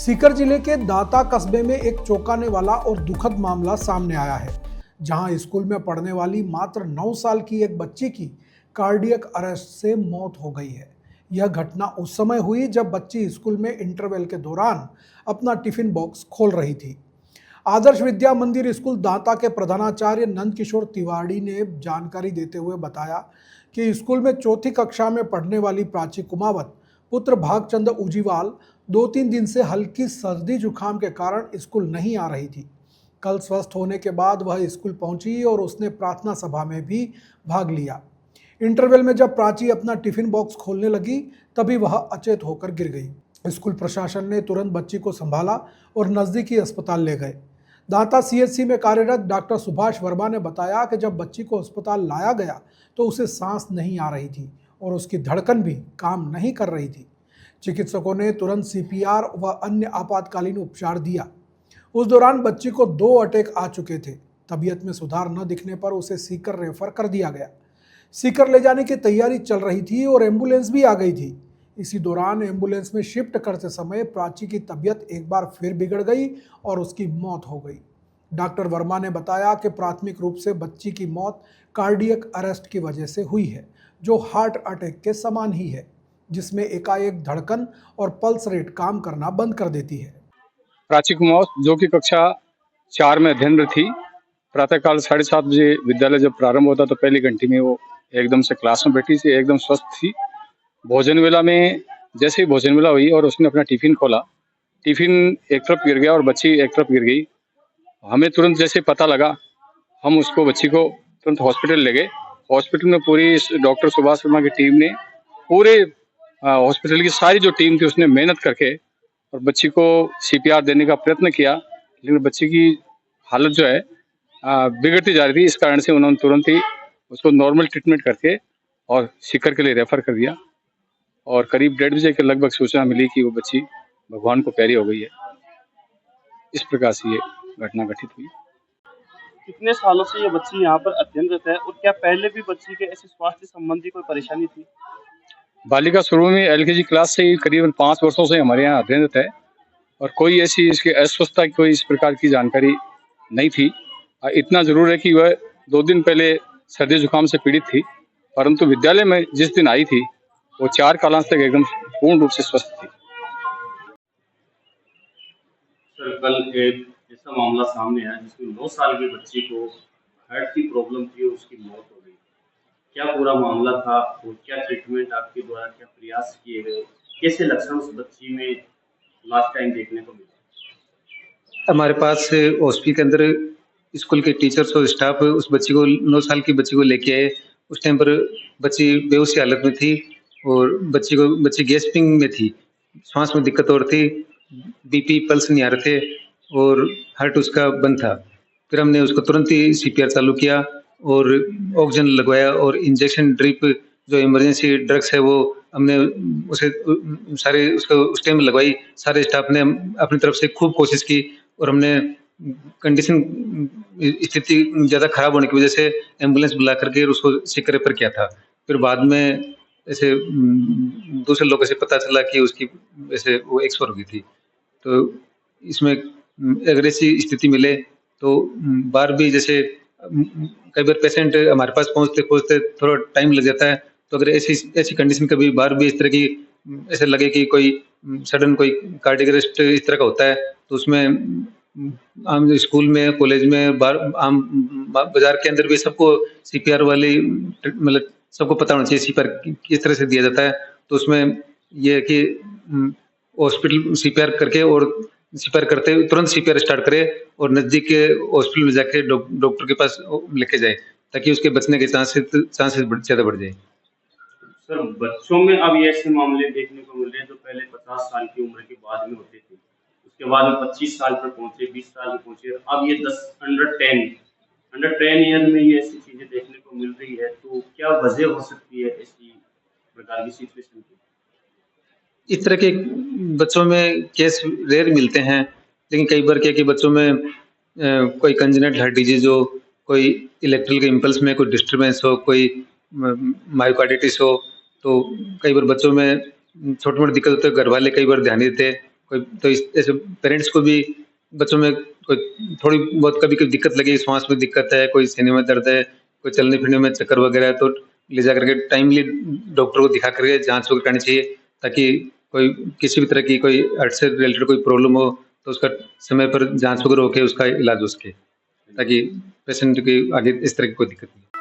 सीकर जिले के दाता कस्बे में एक चौंकाने वाला और दुखद मामला सामने आया है, जहां स्कूल में पढ़ने वाली मात्र 9 साल की एक बच्ची की कार्डियक अरेस्ट से मौत हो गई है। यह घटना उस समय हुई जब बच्ची स्कूल में इंटरवल के दौरान अपना टिफिन बॉक्स खोल रही थी। आदर्श विद्या मंदिर स्कूल दाता के प्रधानाचार्य नंद किशोर तिवारी ने जानकारी देते हुए बताया कि स्कूल में चौथी कक्षा में पढ़ने वाली प्राची कुमावत पुत्र भागचंद उजीवाल 2-3 दिन से हल्की सर्दी जुकाम के कारण स्कूल नहीं आ रही थी। कल स्वस्थ होने के बाद वह स्कूल पहुंची और उसने प्रार्थना सभा में भी भाग लिया। इंटरवल में जब प्राची अपना टिफिन बॉक्स खोलने लगी तभी वह अचेत होकर गिर गई। स्कूल प्रशासन ने तुरंत बच्ची को संभाला और नज़दीकी अस्पताल ले गए। दाता सीएचसी में कार्यरत डॉक्टर सुभाष वर्मा ने बताया कि जब बच्ची को अस्पताल लाया गया तो उसे सांस नहीं आ रही थी और उसकी धड़कन भी काम नहीं कर रही थी। चिकित्सकों ने तुरंत सीपीआर व अन्य आपातकालीन उपचार दिया। उस दौरान बच्ची को 2 अटैक आ चुके थे। तबीयत में सुधार न दिखने पर उसे सीकर रेफर कर दिया गया। सीकर ले जाने की तैयारी चल रही थी और एम्बुलेंस भी आ गई थी। इसी दौरान एम्बुलेंस में शिफ्ट करते समय प्राची की तबीयत एक बार फिर बिगड़ गई और उसकी मौत हो गई। डॉक्टर वर्मा ने बताया कि प्राथमिक रूप से बच्ची की मौत कार्डियक अरेस्ट की वजह से हुई है, जो हार्ट अटैक के समान ही है, जिसमें एकाएक धड़कन और पल्स रेट काम करना बंद कर देती है। प्राची कुमावत जो कि कक्षा 4 में अध्ययनरत थी, प्रातःकाल 7:30 बजे विद्यालय जब प्रारंभ होता तो पहली घंटी में वो एकदम से क्लास में बैठी थी, एकदम स्वस्थ थी। भोजन वेला में जैसे ही भोजन वेला हुई और उसने अपना टिफिन खोला, टिफिन एक तरफ गिर गया और बच्ची एक तरफ गिर गई। हमें तुरंत जैसे पता लगा, हम उसको बच्ची को तुरंत हॉस्पिटल ले गए। हॉस्पिटल में पूरी डॉक्टर सुभाष वर्मा की टीम ने, पूरे हॉस्पिटल की सारी जो टीम थी उसने मेहनत करके और बच्ची को सीपीआर देने का प्रयत्न किया, लेकिन बच्ची की हालत जो है बिगड़ती जा रही थी। इस कारण से उन्होंने तुरंत ही उसको नॉर्मल ट्रीटमेंट करके और सीकर के लिए रेफर कर दिया और करीब 1:30 बजे के लगभग सूचना मिली कि वो बच्ची भगवान को प्यारी हो गई है। इस प्रकार से ये घटना घटित हुई। कितने सालों से ये बच्ची यहाँ पर अध्ययनरत है और क्या पहले भी बच्ची के ऐसे स्वास्थ्य संबंधी कोई परेशानी थी? बालिका शुरू में एलकेजी क्लास से ही करीबन 5 वर्षों से हमारे यहाँ अध्ययनरत है और कोई ऐसी इसकी अस्वस्थता की कोई इस प्रकार की जानकारी नहीं थी। इतना जरूर है कि वह 2 दिन पहले सर्दी जुकाम से पीड़ित थी, परंतु विद्यालय में जिस दिन आई थी वो 4 कालांश तक एकदम पूर्ण रूप से स्वस्थ थी। सर, कल एक ऐसा मामला सामने आया जिसमें 9 साल की बच्ची को हार्ट की प्रॉब्लम थी और उसकी मौत हो गई। क्या पूरा मामला था और क्या ट्रीटमेंट आपके द्वारा, क्या प्रयास किए गए, कैसे लक्षण उस बच्ची में लास्ट टाइम देखने को मिले? हमारे पास हॉस्पिटल के अंदर स्कूल के टीचर्स और स्टाफ उस बच्ची को 9 साल की बच्ची को लेके आए। उस टाइम पर बच्ची बेहोशी हालत में थी और बच्ची गैस्पिंग में थी, सांस में दिक्कत हो रही थी, बीपी पल्स नहीं आ रहे थे और हार्ट उसका बंद था। फिर हमने उसको तुरंत ही सीपीआर चालू किया और ऑक्सीजन लगवाया और इंजेक्शन ड्रिप जो इमरजेंसी ड्रग्स है वो हमने उसे सारे उसको उस टाइम लगवाई। सारे स्टाफ ने अपनी तरफ से खूब कोशिश की और हमने कंडीशन स्थिति ज़्यादा खराब होने की वजह से एम्बुलेंस बुला करके उसको सीकर रेफर किया था। फिर बाद में ऐसे दूसरे लोगों से पता चला कि उसकी ऐसे वो एक्सपायर हो गई थी। तो इसमें अगर ऐसी स्थिति मिले तो बार भी जैसे कई बार पेशेंट हमारे पास पहुंचते थोड़ा टाइम लग जाता है, तो अगर ऐसी कंडीशन कभी बार भी इस तरह की ऐसे लगे कि कोई सडन कोई कार्डियक अरेस्ट इस तरह का होता है तो उसमें आम स्कूल में, कॉलेज में, आम बाजार के अंदर भी सबको सीपीआर वाली मतलब सबको पता होना चाहिए सीपीआर किस तरह से दिया जाता है। तो उसमें यह है कि हॉस्पिटल सीपीआर करके और सीपीआर करते तुरंत सीपीआर स्टार्ट करे और नजदीक के हॉस्पिटल में जाके डॉक्टर के पास लेके जाए ताकि उसके बचने के चांसेस ज़्यादा बढ़ जाए। सर, बच्चों में अब ये ऐसे मामले देखने को मिल रहे हैं जो पहले 50 साल की उम्र के बाद में होते थे, उसके बाद में 25 साल पर पहुंचे, 20 साल में पहुंचे, अब ये 10 ईयर में ये ऐसी चीजें देखने को मिल रही है। तो क्या वजह हो सकती है ऐसी प्रकार की सिचुएशन की? इस तरह के बच्चों में केस रेयर मिलते हैं, लेकिन कई बार क्या कि बच्चों में कोई कंजेनिटल हार्ट डिजीज हो, कोई इलेक्ट्रिकल इम्पल्स में कोई डिस्टर्बेंस हो, कोई मायोकार्डिटिस हो, तो कई बार बच्चों में छोटी मोटी दिक्कत होती है। घर वाले कई बार ध्यान नहीं देते, कोई तो ऐसे पेरेंट्स को भी बच्चों में कोई थोड़ी बहुत कभी कोई दिक्कत लगी, श्वास में दिक्कत है, कोई सीने में दर्द है, कोई चलने फिरने में चक्कर वगैरह है, तो ले जा करके टाइमली डॉक्टर को दिखा करके जांच वगैरह करानी चाहिए, ताकि कोई किसी भी तरह की कोई हार्ट से रिलेटेड कोई प्रॉब्लम हो तो उसका समय पर जांच वगैरह होके उसका इलाज हो सके, ताकि पेशेंट की आगे इस तरह की कोई दिक्कत नहीं।